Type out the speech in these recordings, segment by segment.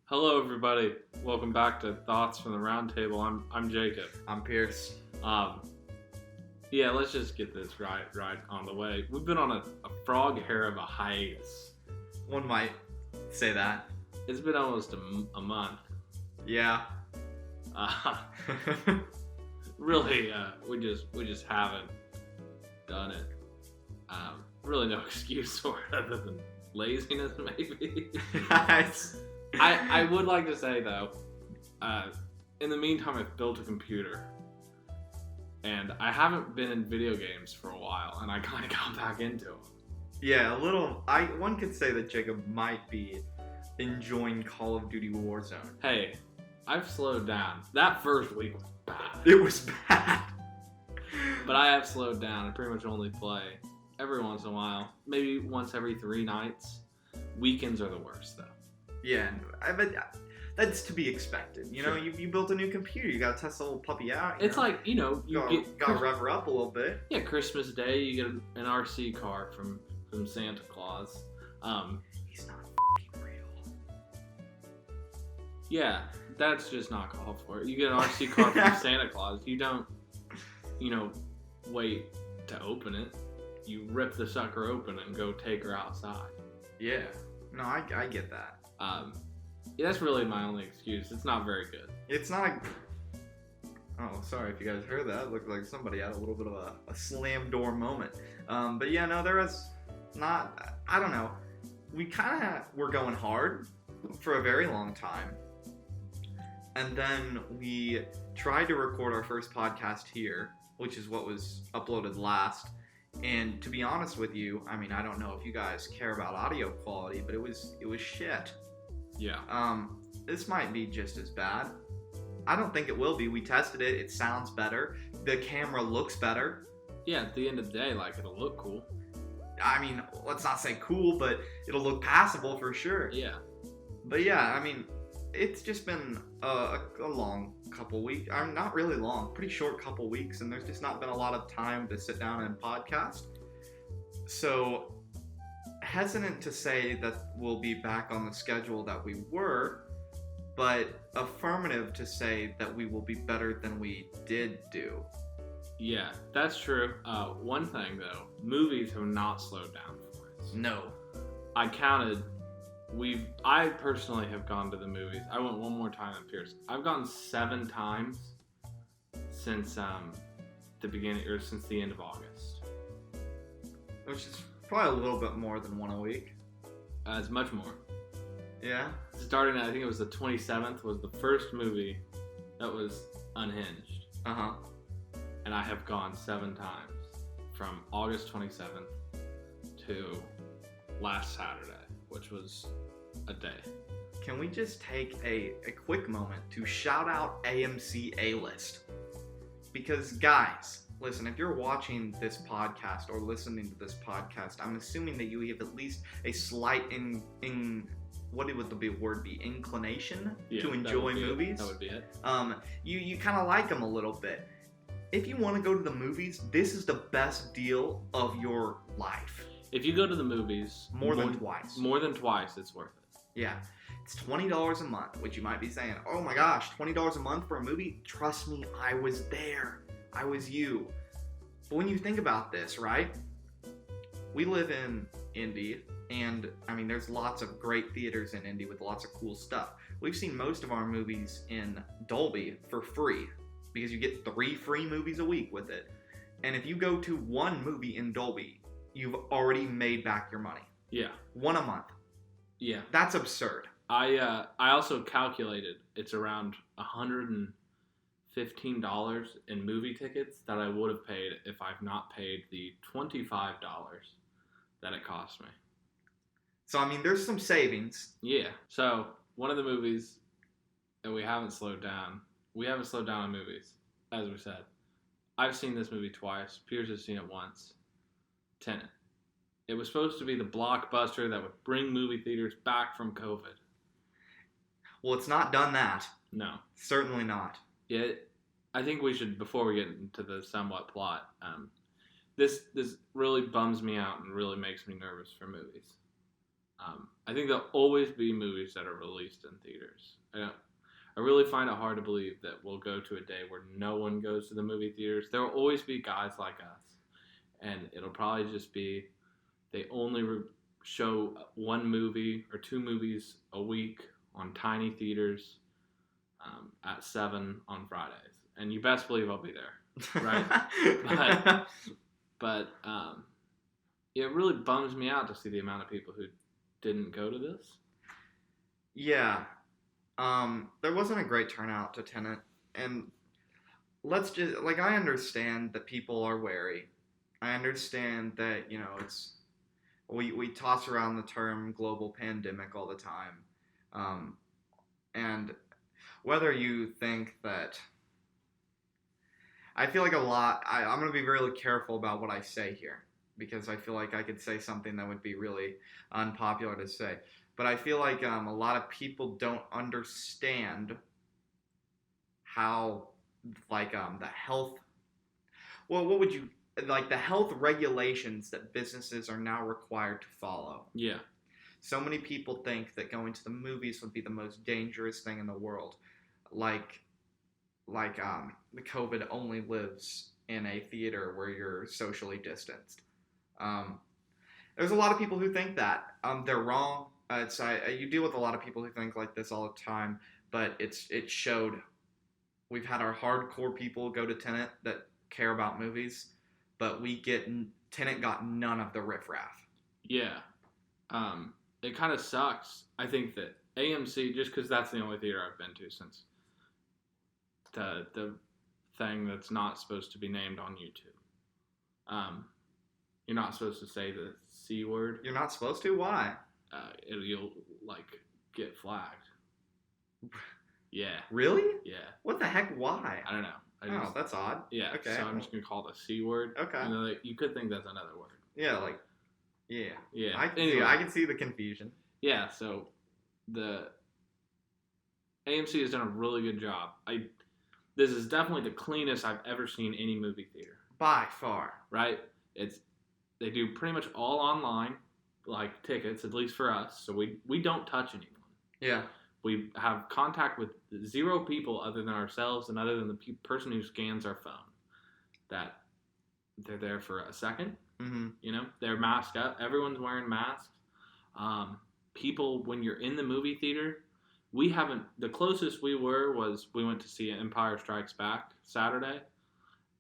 Hello, everybody. Welcome back to Thoughts from the Round Table. I'm Jacob. I'm Pierce. Let's just get this right on the way. We've been on a frog hair of a hiatus. One might say that. It's been almost a month. Yeah. Really, we just haven't done it. Really, no excuse for it other than laziness, maybe. I would like to say though, in the meantime, I've built a computer, and I haven't been in video games for a while, and I kind of got back into them. Yeah, a little. One could say that Jacob might be enjoying Call of Duty Warzone. Hey, I've slowed down. That first week was bad. It was bad. But I have slowed down. I pretty much only play every once in a while, maybe once every 3 nights. Weekends are the worst though. Yeah, but that's to be expected. You know, you built a new computer. You gotta test the little puppy out. It's like, you gotta rev her up a little bit. Yeah, Christmas Day, you get an RC car from Santa Claus. He's not f***ing real. Yeah, that's just not called for. You get an RC car from Santa Claus. You don't, wait to open it. You rip the sucker open and go take her outside. Yeah. No, I get that. That's really my only excuse. It's not very good. It's not Oh, sorry if you guys heard that. It looked like somebody had a little bit of a slam door moment. But yeah, no, there was not, I don't know. We kind of were going hard for a very long time. And then we tried to record our first podcast here, which is what was uploaded last. And to be honest with you, I mean, I don't know if you guys care about audio quality, but it was shit. Yeah. This might be just as bad. I don't think it will be. We tested it. It sounds better. The camera looks better. Yeah, at the end of the day, it'll look cool. I mean, let's not say cool, but it'll look passable for sure. Yeah. But yeah, I mean, it's just been a long couple weeks. Not really long, pretty short couple weeks, and there's just not been a lot of time to sit down and podcast. So, hesitant to say that we'll be back on the schedule that we were, but affirmative to say that we will be better than we did do. Yeah, that's true. One thing though, movies have not slowed down for us. No. I counted. I personally have gone to the movies. I went one more time at Pierce. I've gone 7 times since the beginning, or since the end of August. Which is probably a little bit more than one a week. It's much more. Yeah. Starting, I think it was the 27th, was the first movie that was unhinged. Uh-huh. And I have gone 7 times from August 27th to last Saturday, which was a day. Can we just take a quick moment to shout out AMC A-List? Because guys, listen, if you're watching this podcast or listening to this podcast, I'm assuming that you have at least a slight what would the word be? Inclination to enjoy movies. That would be it. You kind of like them a little bit. If you want to go to the movies, this is the best deal of your life. If you go to the movies more than twice, it's worth it. Yeah, it's $20 a month, which you might be saying, oh my gosh, $20 a month for a movie? Trust me, I was there. I was you. But when you think about this, right? We live in Indy, and I mean, there's lots of great theaters in Indy with lots of cool stuff. We've seen most of our movies in Dolby for free, because you get 3 free movies a week with it. And if you go to one movie in Dolby, you've already made back your money. Yeah. 1 a month. Yeah. That's absurd. I also calculated it's around $115 in movie tickets that I would have paid if I've not paid the $25 that it cost me. So, I mean, there's some savings. Yeah. So, one of the movies that we haven't slowed down on movies, as we said. I've seen this movie twice. Piers has seen it once. Tenet. It was supposed to be the blockbuster that would bring movie theaters back from COVID. Well, it's not done that. No. Certainly not. Yeah, I think we should, before we get into the somewhat plot, this really bums me out and really makes me nervous for movies. I think there'll always be movies that are released in theaters. I really find it hard to believe that we'll go to a day where no one goes to the movie theaters. There will always be guys like us, and it'll probably just be they only show one movie or two movies a week on tiny theaters at 7 on Fridays, and you best believe I'll be there, right? but it really bums me out to see the amount of people who didn't go to this. Yeah. There wasn't a great turnout to Tenet, and let's just, like, I understand that people are wary. I understand that, it's, we toss around the term global pandemic all the time. And whether you think that, I feel like I'm going to be really careful about what I say here, because I feel like I could say something that would be really unpopular to say. But I feel like a lot of people don't understand how, like, the health, well, what would you, like, the health regulations that businesses are now required to follow. Yeah. So many people think that going to the movies would be the most dangerous thing in the world. Like the COVID only lives in a theater where you're socially distanced. There's a lot of people who think that. They're wrong. You deal with a lot of people who think like this all the time, but it showed. We've had our hardcore people go to Tenet that care about movies, but Tenet got none of the riffraff. Yeah. It kind of sucks. I think that AMC, just because that's the only theater I've been to since the thing that's not supposed to be named on YouTube. You're not supposed to say the C word. You're not supposed to? Why? You'll like get flagged. Yeah. Really? Yeah. What the heck? Why? I don't know. That's odd. Yeah. Okay. So I'm just gonna call it the C word. Okay. You could think that's another word. Yeah. Like. Yeah. Yeah. I can see the confusion. Yeah. So the AMC has done a really good job. This is definitely the cleanest I've ever seen any movie theater. By far. Right? They do pretty much all online, like tickets, at least for us. So we don't touch anyone. Yeah. We have contact with 0 people other than ourselves and other than the person who scans our phone. That they're there for a second. Mm-hmm. They're masked up. Everyone's wearing masks. People, when you're in the movie theater, the closest we we went to see Empire Strikes Back Saturday,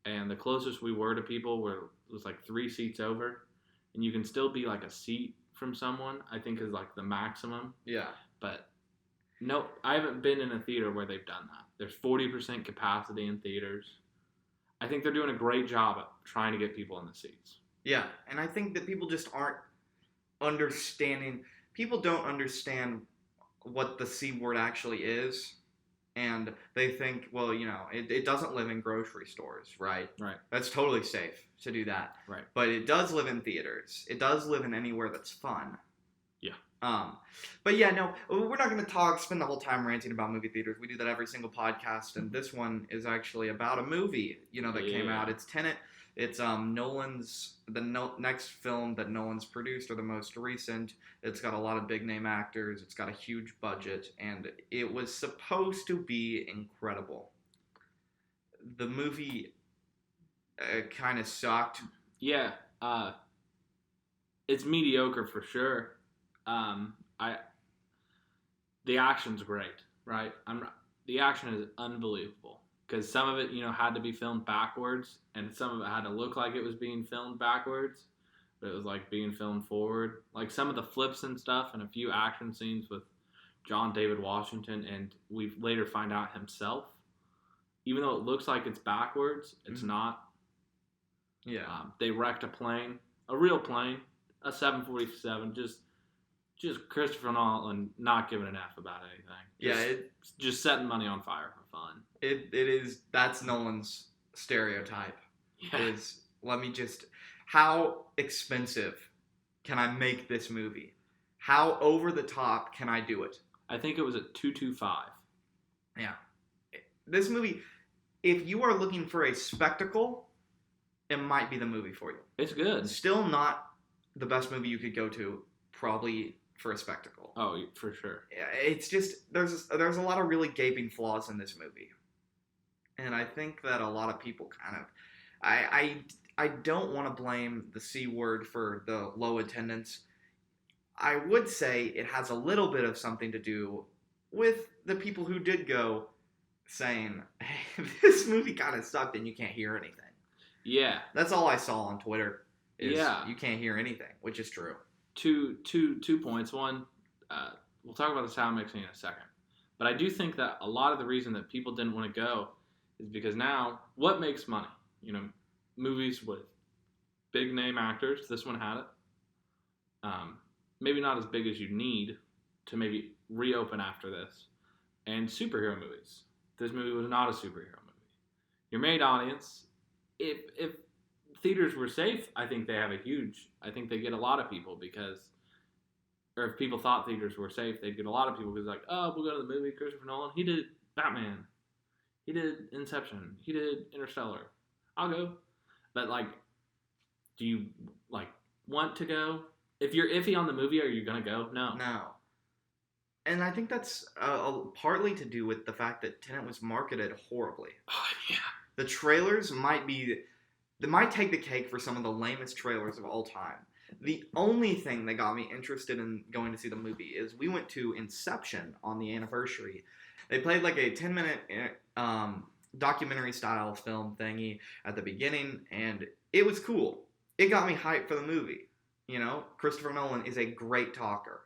and the closest we were to people was like 3 seats over, and you can still be like a seat from someone, I think is like the maximum. Yeah. But no, I haven't been in a theater where they've done that. There's 40% capacity in theaters. I think they're doing a great job at trying to get people in the seats. Yeah, and I think that people just aren't understanding. People don't understand what the C word actually is, and they think, well, it doesn't live in grocery stores, right? Right. That's totally safe to do that. Right. But it does live in theaters. It does live in anywhere that's fun. Yeah. But yeah, no, we're not going to spend the whole time ranting about movie theaters. We do that every single podcast, and this one is actually about a movie, that came out. It's Tenet. It's next film that Nolan's produced, or the most recent. It's got a lot of big name actors. It's got a huge budget, and it was supposed to be incredible. The movie kind of sucked. Yeah, it's mediocre for sure. The action's great, right? The action is unbelievable. Because some of it, had to be filmed backwards, and some of it had to look like it was being filmed backwards, but it was like being filmed forward. Like some of the flips and stuff, and a few action scenes with John David Washington, and we later find out himself. Even though it looks like it's backwards, it's not. Yeah. They wrecked a real plane, a 747, just Christopher Nolan not giving an F about anything. Just setting money on fire for fun. That's Nolan's stereotype. Yeah. How expensive can I make this movie? How over the top can I do it? I think it was at $225. Yeah. This movie, if you are looking for a spectacle, it might be the movie for you. It's good. Still not the best movie you could go to, probably for a spectacle. Oh, for sure. It's just there's a lot of really gaping flaws in this movie, and I think that a lot of people kind of, I don't want to blame the C word for the low attendance. I would say it has a little bit of something to do with the people who did go saying, hey, this movie kind of sucked and you can't hear anything. Yeah. That's all I saw on Twitter. Yeah. You can't hear anything, which is true. Two points. One, we'll talk about the sound mixing in a second. But I do think that a lot of the reason that people didn't want to go is because now, what makes money? You know, movies with big name actors. This one had it. Maybe not as big as you need to maybe reopen after this. And superhero movies. This movie was not a superhero movie. Your main audience, if theaters were safe, I think they get a lot of people because, or if people thought theaters were safe, they'd get a lot of people because like, oh, we'll go to the movie, Christopher Nolan, he did Batman, he did Inception, he did Interstellar, I'll go. But like, do you like want to go? If you're iffy on the movie, are you gonna go? No. And I think that's partly to do with the fact that Tenet was marketed horribly. Oh yeah. The trailers might take the cake for some of the lamest trailers of all time. The only thing that got me interested in going to see the movie is we went to Inception on the anniversary. They played like a 10-minute documentary style film thingy at the beginning, and it was cool. It got me hyped for the movie. You know, Christopher Nolan is a great talker.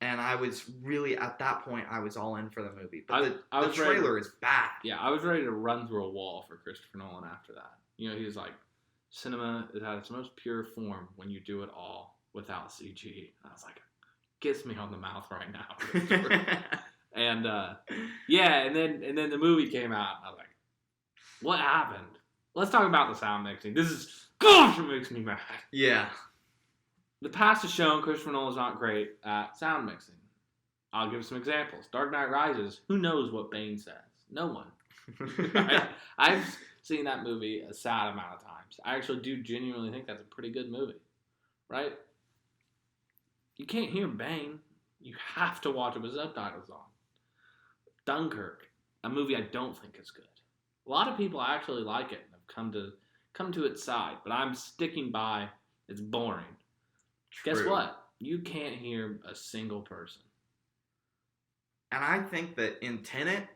And I was really, at that point, I was all in for the movie. But the trailer is bad. Yeah, I was ready to run through a wall for Christopher Nolan after that. You know, he was like, cinema is at its most pure form when you do it all without CG. I was like, kiss me on the mouth right now. And and then the movie came out, and I was like, what happened? Let's talk about the sound mixing. Gosh, it makes me mad. Yeah. The past has shown Christopher Nolan's not great at sound mixing. I'll give some examples. Dark Knight Rises, who knows what Bane says? No one. I've seen that movie a sad amount of times. I actually do genuinely think that's a pretty good movie. Right? You can't hear Bane. You have to watch it with subtitles on. Dunkirk, a movie I don't think is good. A lot of people actually like it and have come to its side, but I'm sticking by it's boring. True. Guess what? You can't hear a single person. And I think that in Tenet,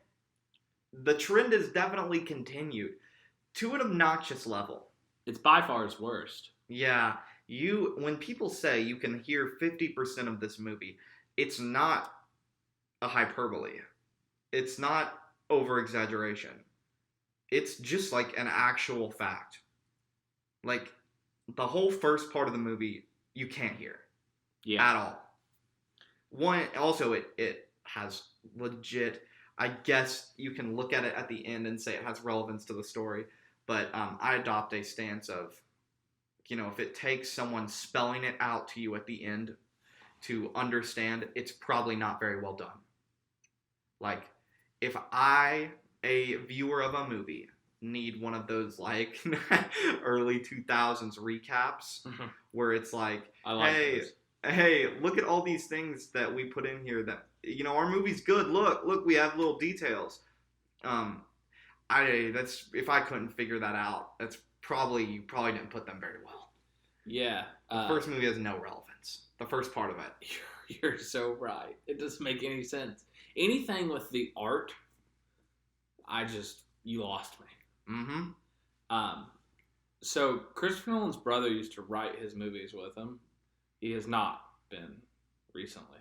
the trend has definitely continued to an obnoxious level. It's by far its worst. Yeah. When people say you can hear 50% of this movie, it's not a hyperbole. It's not over-exaggeration. It's just like an actual fact. Like, the whole first part of the movie, you can't hear. Yeah. At all. One, also, it has legit, I guess you can look at it at the end and say it has relevance to the story, but I adopt a stance of, you know, if it takes someone spelling it out to you at the end to understand, it's probably not very well done. Like, if I, a viewer of a movie, need one of those like early 2000s recaps where it's like, hey, look at all these things that we put in here that, you know, our movie's good. Look, we have little details. If I couldn't figure that out, you probably didn't put them very well. Yeah. The first movie has no relevance. The first part of it. You're so right. It doesn't make any sense. Anything with the art, you lost me. Mm-hmm. So Christopher Nolan's brother used to write his movies with him. He has not been recently.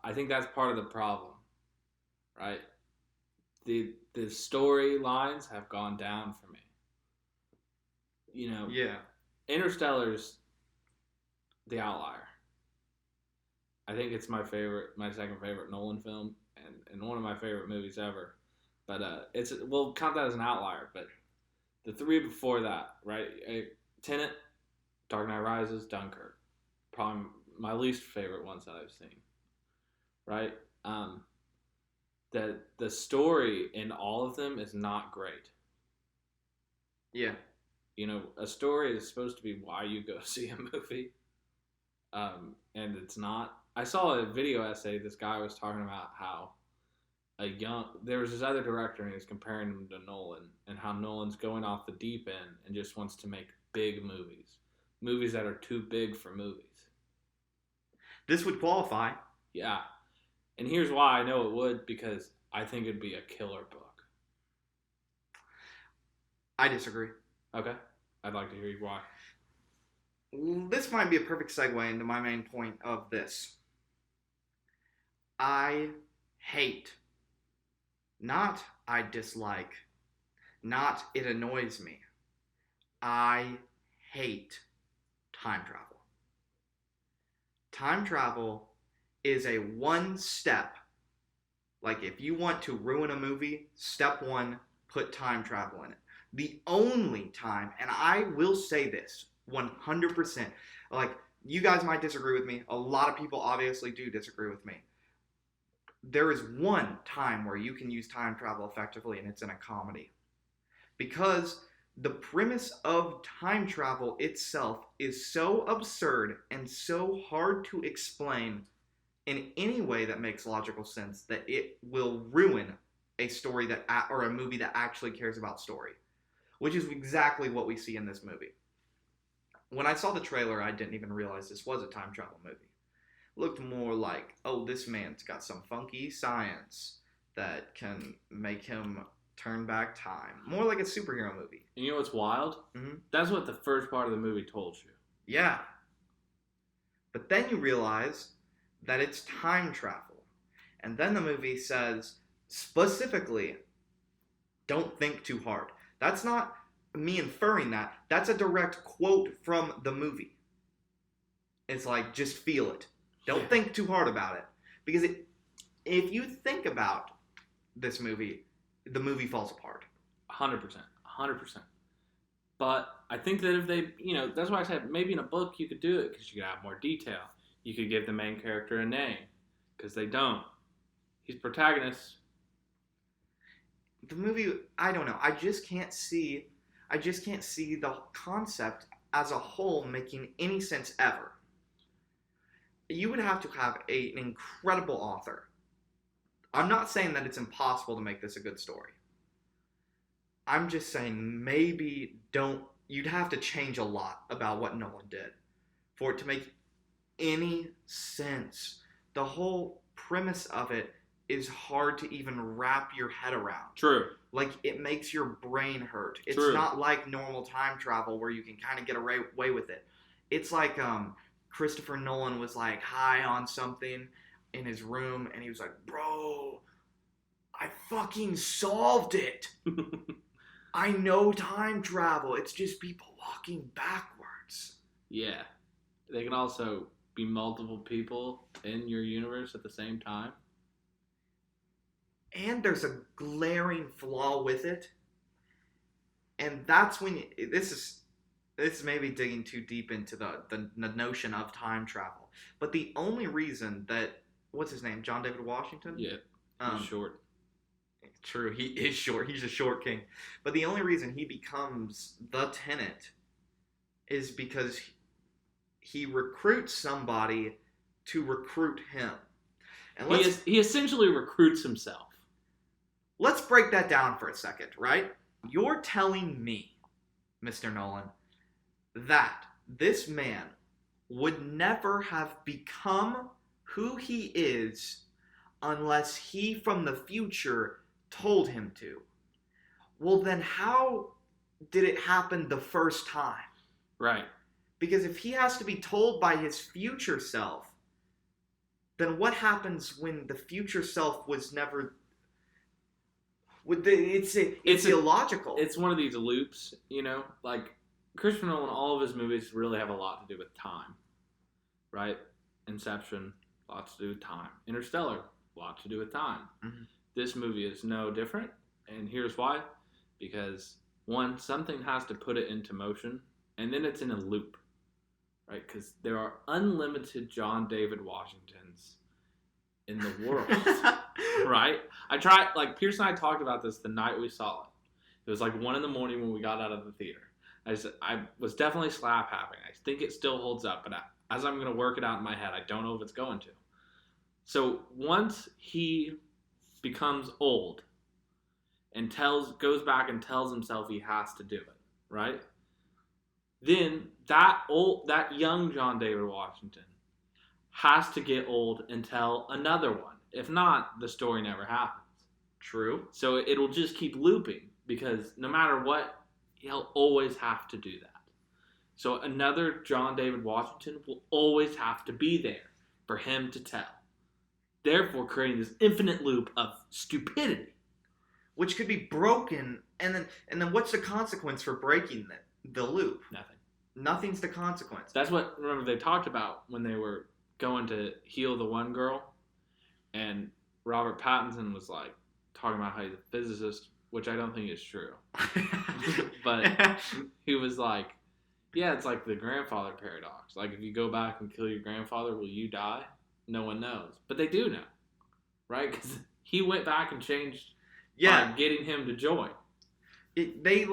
I think that's part of the problem, right? The storylines have gone down for me. You know, yeah. Interstellar's the outlier. I think it's my second favorite Nolan film, and one of my favorite movies ever. But we'll count that as an outlier. But the three before that, right? Tenet, Dark Knight Rises, Dunkirk, probably my least favorite ones that I've seen. Right? The story in all of them is not great. Yeah. You know, a story is supposed to be why you go see a movie. And it's not. I saw a video essay. This guy was talking about how there was this other director and he was comparing him to Nolan and how Nolan's going off the deep end and just wants to make big movies that are too big for movies. This would qualify. Yeah. And here's why I know it would, because I think it'd be a killer book. I disagree. Okay. I'd like to hear you why. This might be a perfect segue into my main point of this. I hate, not I dislike, not it annoys me. I hate time travel. Time travel is a one step. Like, if you want to ruin a movie, step one, put time travel in it. The only time, and I will say this 100%, like, you guys might disagree with me. A lot of people obviously do disagree with me. There is one time where you can use time travel effectively, and it's in a comedy. Because the premise of time travel itself is so absurd and so hard to explain in any way that makes logical sense that it will ruin a story or a movie that actually cares about story, which is exactly what we see in this movie. When I saw the trailer, I didn't even realize this was a time travel movie. It looked more like, oh, this man's got some funky science that can make him turn back time. More like a superhero movie. And you know what's wild? Mm-hmm. That's what the first part of the movie told you. Yeah. But then you realize that it's time travel. And then the movie says, specifically, don't think too hard. That's not me inferring that. That's a direct quote from the movie. It's like, just feel it. Don't think too hard about it. Because if you think about this movie, the movie falls apart. 100%. 100%. But I think that if they, that's why I said maybe in a book you could do it because you could have more detail. You could give the main character a name because they don't. He's protagonist. The movie, I don't know. I just can't see the concept as a whole making any sense ever. You would have to have an incredible author. I'm not saying that it's impossible to make this a good story. I'm just saying you'd have to change a lot about what Nolan did for it to make any sense. The whole premise of it is hard to even wrap your head around. True. Like, it makes your brain hurt. It's True. not like normal time travel where you can kind of get away with it. It's like Christopher Nolan was like high on something in his room and he was like, bro, I fucking solved it. I know time travel. It's just people walking backwards. Yeah. They can also be multiple people in your universe at the same time. And there's a glaring flaw with it. And that's when this is maybe digging too deep into the notion of time travel. But the only reason that, what's his name? John David Washington? Yeah. He's short. True, he is short. He's a short king. But the only reason he becomes the Tenet is because he recruits somebody to recruit him. And he essentially recruits himself. Let's break that down for a second, right? You're telling me, Mr. Nolan, that this man would never have become who he is unless he from the future told him to. Well, then how did it happen the first time? Right. Because if he has to be told by his future self, then what happens when the future self was never... It's illogical. It's one of these loops, like Christopher Nolan, all of his movies really have a lot to do with time, right? Inception, lots to do with time. Interstellar, lots to do with time. Mm-hmm. This movie is no different, and here's why. Because, one, something has to put it into motion, and then it's in a loop, right? Because there are unlimited John David Washingtons in the world, right? I tried, like, Pierce and I talked about this the night we saw it. It was like 1 a.m. when we got out of the theater. I was definitely slap happing. I think it still holds up, but as I'm going to work it out in my head. I don't know if it's going to. So once he becomes old and goes back and tells himself he has to do it, right? Then that young John David Washington has to get old and tell another one. If not, the story never happens. True. So it'll just keep looping because no matter what, he'll always have to do that. So another John David Washington will always have to be there for him to tell. Therefore, creating this infinite loop of stupidity. Which could be broken, and then what's the consequence for breaking the loop? Nothing. Nothing's the consequence. That's what, remember, they talked about when they were going to heal the one girl, and Robert Pattinson was like talking about how he's a physicist, which I don't think is true. But he was like, yeah, it's like the grandfather paradox. Like, if you go back and kill your grandfather, will you die? No one knows. But they do know, right? Because he went back and changed by getting him to join. They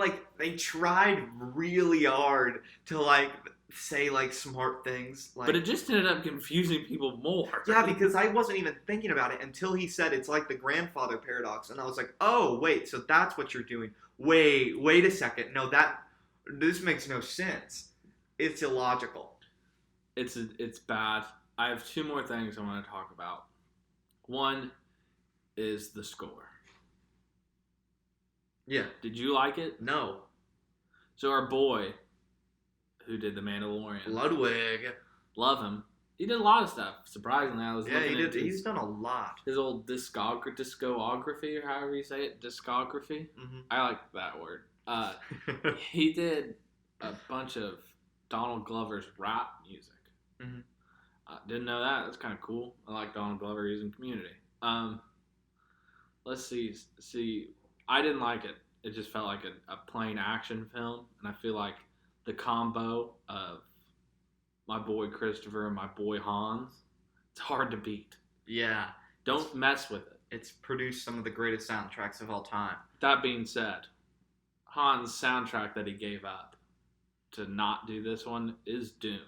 tried really hard to like say like smart things, like, but it just ended up confusing people more. Yeah, because I wasn't even thinking about it until he said it's like the grandfather paradox, and I was like, oh wait, so that's what you're doing. Wait a second. No, this makes no sense. It's illogical. It's bad. I have two more things I want to talk about. One is the score. Yeah. Did you like it? No. So our boy, who did The Mandalorian, Ludwig, love him. He did a lot of stuff. Surprisingly, I was looking he did. He's done a lot. His old discography, or however you say it, discography. Mm-hmm. I like that word. He did a bunch of Donald Glover's rap music. Mm-hmm. Didn't know that. That's kind of cool. I like Donald Glover. He's in Community. Let's see. I didn't like it. It just felt like a plain action film, and I feel like the combo of my boy Christopher and my boy Hans, it's hard to beat. Yeah. Don't mess with it. It's produced some of the greatest soundtracks of all time. That being said, Hans' soundtrack that he gave up to not do this one is Dune.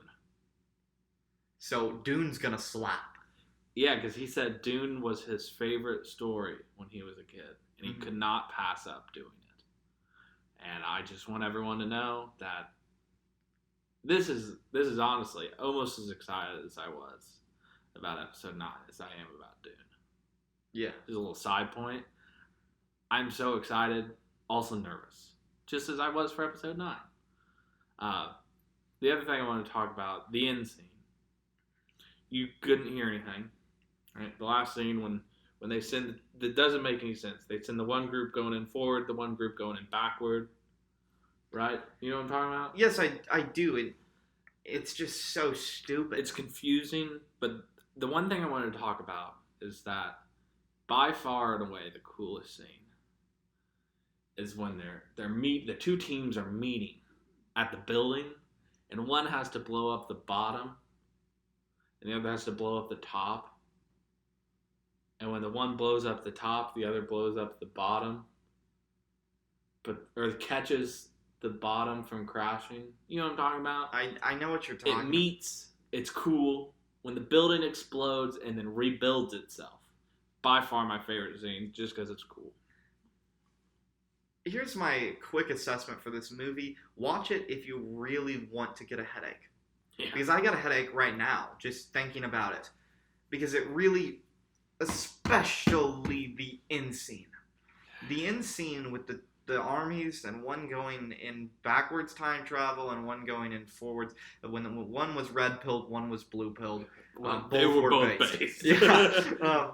So Dune's gonna slap. Yeah, because he said Dune was his favorite story when he was a kid, and he could not pass up doing it. And I just want everyone to know that this is honestly almost as excited as I was about episode 9 as I am about Dune. Yeah. Just a little side point. I'm so excited, also nervous, just as I was for episode 9. The other thing I want to talk about, the end scene. You couldn't hear anything. Right? The last scene when they send, that doesn't make any sense. They send the one group going in forward, the one group going in backward. Right? You know what I'm talking about? Yes, I do. It's just so stupid. It's confusing, but the one thing I wanted to talk about is that by far and away the coolest scene is when the two teams are meeting at the building, and one has to blow up the bottom and the other has to blow up the top. And when the one blows up the top, the other blows up the bottom, or catches the bottom from crashing. You know what I'm talking about? I know what you're talking about. It meets, it's cool, when the building explodes and then rebuilds itself. By far my favorite scene, just because it's cool. Here's my quick assessment for this movie. Watch it if you really want to get a headache. Yeah. Because I got a headache right now, just thinking about it. Because it really, especially the end scene. The end scene with the armies, and one going in backwards time travel and one going in forwards. When one was red pilled, one was blue pilled. They were both based. Yeah.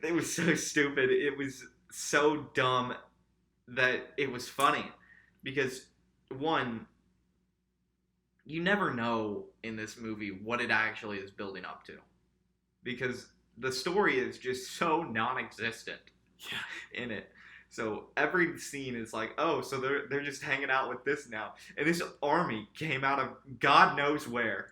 It was so stupid. It was so dumb that it was funny. Because, one, you never know in this movie what it actually is building up to. Because the story is just so non-existent in it. So every scene is like, oh, so they're just hanging out with this now. And this army came out of God knows where.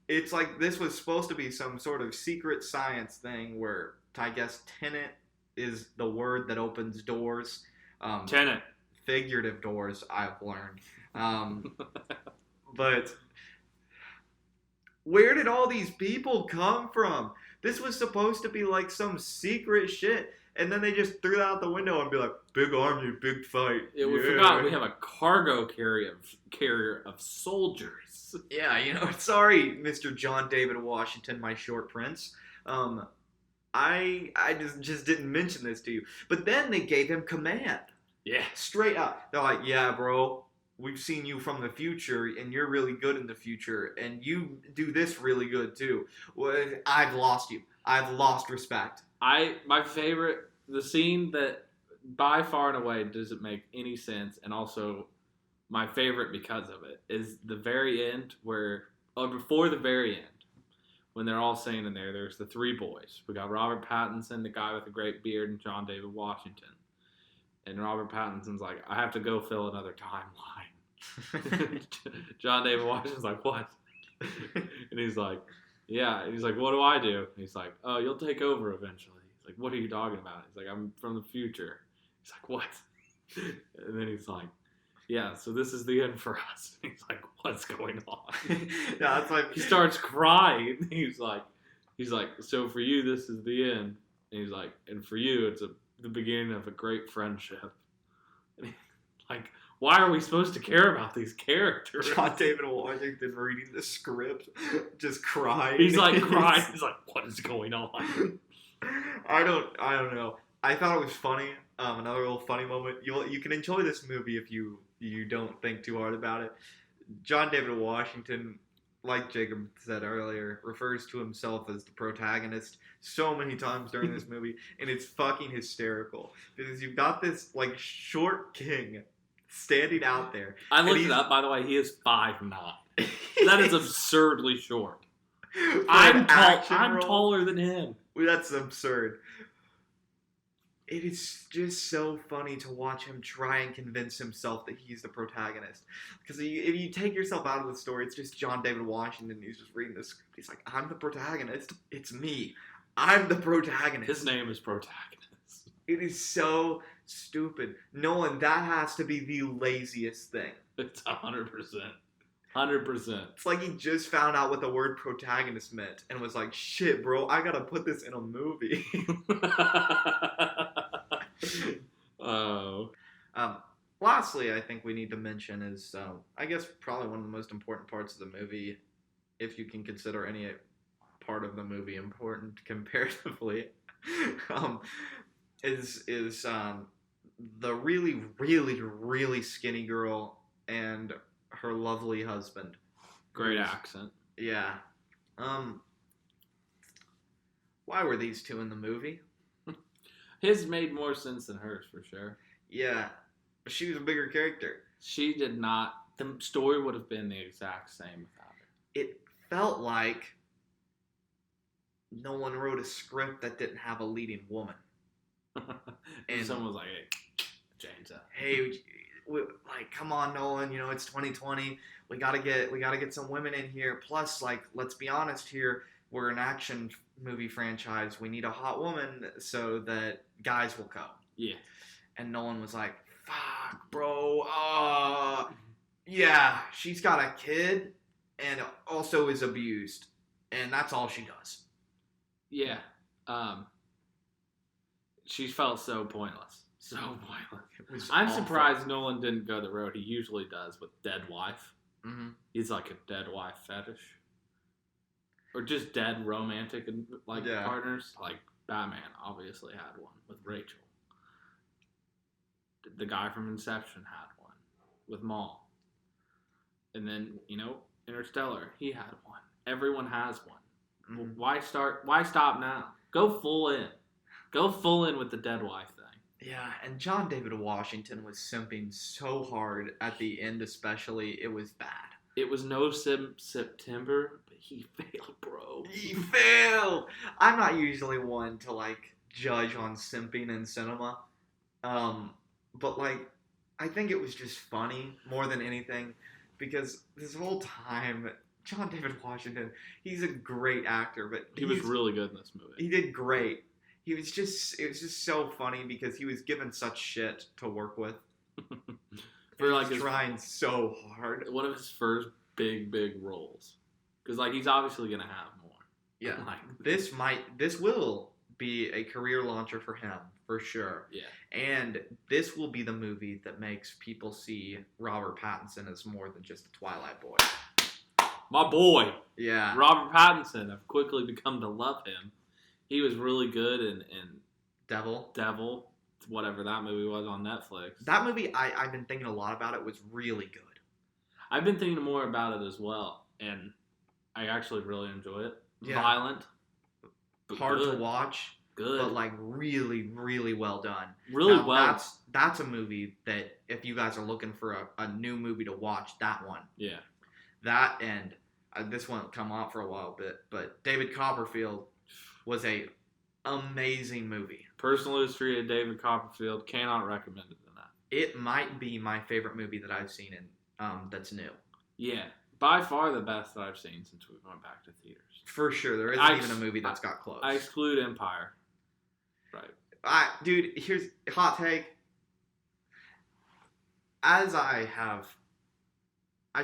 It's like this was supposed to be some sort of secret science thing where I guess Tenet is the word that opens doors. Tenet. Figurative doors, I've learned. But Where did all these people come from? This was supposed to be like some secret shit. And then they just threw that out the window and be like, big army, big fight. Yeah, we forgot we have a cargo carrier of soldiers. Yeah, you know, sorry, Mr. John David Washington, my short prince. I just didn't mention this to you. But then they gave him command. Yeah. Straight up. They're like, yeah, bro, we've seen you from the future, and you're really good in the future, and you do this really good, too. Well, I've lost you. I've lost respect. My favorite, the scene that by far and away doesn't make any sense, and also my favorite because of it, is the very end before the very end, when they're all singing in there's the three boys. We got Robert Pattinson, the guy with the great beard, and John David Washington. And Robert Pattinson's like, I have to go fill another timeline. John David Washington's like, what? And he's like, yeah. And he's like, what do I do? And he's like, oh, you'll take over eventually. He's like, what are you talking about? He's like, I'm from the future. He's like, what? And then he's like, yeah, so this is the end for us. And he's like, what's going on? Yeah, it's like he starts crying. He's like, so for you, this is the end. And he's like, and for you, it's the beginning of a great friendship. And like, why are we supposed to care about these characters? John David Washington reading the script, just crying. He's like crying. He's like, what is going on? I don't know. I thought it was funny. Another little funny moment. You can enjoy this movie if you don't think too hard about it. John David Washington, like Jacob said earlier, refers to himself as the protagonist so many times during this movie, and it's fucking hysterical because you've got this like short king standing out there. I looked it up, by the way. He is 5'9". That is absurdly short. I'm taller than him. That's absurd. It is just so funny to watch him try and convince himself that he's the protagonist. Because if you take yourself out of the story, it's just John David Washington. He's just reading this. He's like, I'm the protagonist. It's me. I'm the protagonist. His name is protagonist. It is so stupid. Nolan, that has to be the laziest thing. It's 100%. 100%. It's like he just found out what the word protagonist meant and was like, shit, bro, I gotta put this in a movie. Oh. Lastly, I think we need to mention is, I guess, probably one of the most important parts of the movie, if you can consider any part of the movie important comparatively, is the really, really, really skinny girl and her lovely husband. Great accent. Yeah. Why were these two in the movie? His made more sense than hers, for sure. Yeah. But she was a bigger character. She did not. The story would have been the exact same without her. It felt like no one wrote a script that didn't have a leading woman. And someone was like, hey, change that. Hey, like, come on, Nolan, it's 2020. We gotta get some women in here. Plus, like, let's be honest here, we're an action movie franchise. We need a hot woman so that guys will come. Yeah. And Nolan was like, fuck, bro. Yeah, she's got a kid and also is abused. And that's all she does. Yeah. She felt so pointless. So pointless. I'm surprised Nolan didn't go the road he usually does with dead wife. Mm-hmm. He's like a dead wife fetish. Or just dead romantic partners. Like Batman obviously had one with Rachel. The guy from Inception had one with Maul. And then, Interstellar, he had one. Everyone has one. Mm-hmm. Why stop now? Go full in. Go full in with the dead wife thing. Yeah, and John David Washington was simping so hard at the end especially. It was bad. It was no September, but he failed, bro. He failed! I'm not usually one to, judge on simping in cinema. But, I think it was just funny more than anything. Because this whole time, John David Washington, he's a great actor, but he was really good in this movie. He did great. It was just so funny because he was given such shit to work with. For trying so hard. One of his first big roles. Because, like, he's obviously going to have more. Yeah. Like, this will be a career launcher for him, for sure. Yeah. And this will be the movie that makes people see Robert Pattinson as more than just a Twilight boy. My boy. Yeah. Robert Pattinson. I've quickly become to love him. He was really good in Devil, whatever that movie was on Netflix. That movie, I've been thinking a lot about it, was really good. I've been thinking more about it as well, and I actually really enjoy it. Yeah. Violent. Hard to watch. Good. But, like, really, really well done. Really now, well. That's a movie that, if you guys are looking for a new movie to watch, that one. Yeah. That and this won't come out for a while, but David Copperfield was a amazing movie. Personal history of David Copperfield, cannot recommend it enough. It might be my favorite movie that I've seen that's new. Yeah, by far the best that I've seen since we went back to theaters. For sure, there isn't even a movie that's got close. I exclude Empire. Right. Dude, here's a hot take. As I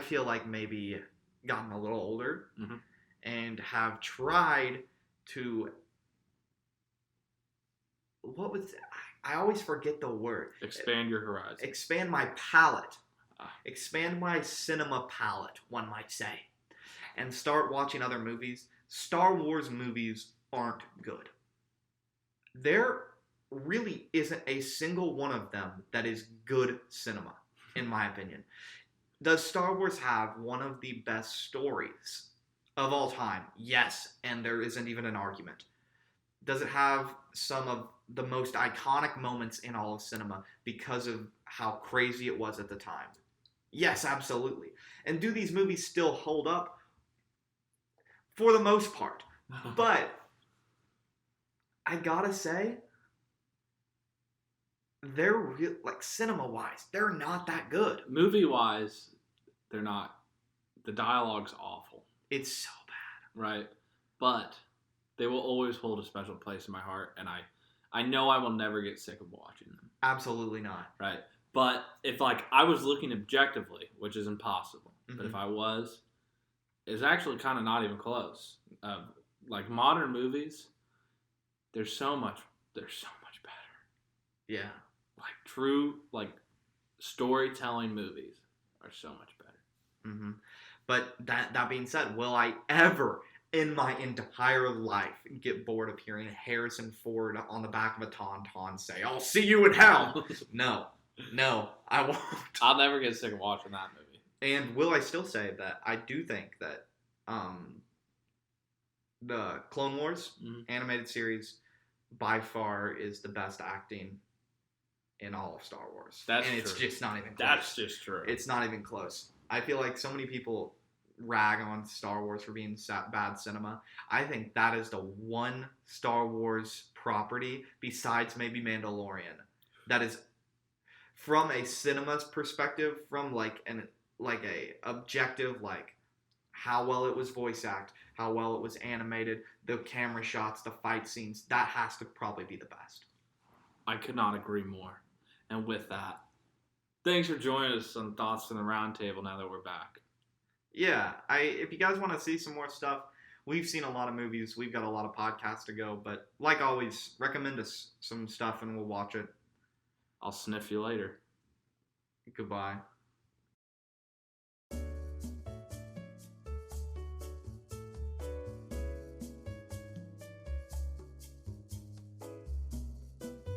feel like maybe gotten a little older and have tried to, I always forget the word. Expand your horizon. Expand my palette. Expand my cinema palette, one might say. And start watching other movies. Star Wars movies aren't good. There really isn't a single one of them that is good cinema, in my opinion. Does Star Wars have one of the best stories of all time? Yes, and there isn't even an argument. Does it have some of the most iconic moments in all of cinema because of how crazy it was at the time? Yes, absolutely. And do these movies still hold up? For the most part. But I gotta say, they're like cinema-wise, they're not that good. Movie-wise, they're not. The dialogue's awful. It's so bad. Right? But they will always hold a special place in my heart, and I know I will never get sick of watching them. Absolutely not. Right? But if, like, I was looking objectively, which is impossible, but if I was, it's actually kind of not even close. Like, modern movies, they're so much better. Yeah. Like, true, like, storytelling movies are so much better. But that being said, will I ever in my entire life get bored of hearing Harrison Ford on the back of a tauntaun say, "I'll see you in hell"? No, I won't. I'll never get sick of watching that movie. And will I still say that I do think that the Clone Wars animated series by far is the best acting in all of Star Wars. It's just not even close. That's just true. It's not even close. I feel like so many people rag on Star Wars for being bad cinema. I think that is the one Star Wars property, besides maybe Mandalorian, that is, from a cinema's perspective, from like a objective, like how well it was voice act, how well it was animated, the camera shots, the fight scenes, that has to probably be the best. I could not agree more. And with that, thanks for joining us on Thoughts from the Roundtable now that we're back. Yeah, if you guys want to see some more stuff, we've seen a lot of movies. We've got a lot of podcasts to go. But like always, recommend us some stuff and we'll watch it. I'll sniff you later. Goodbye.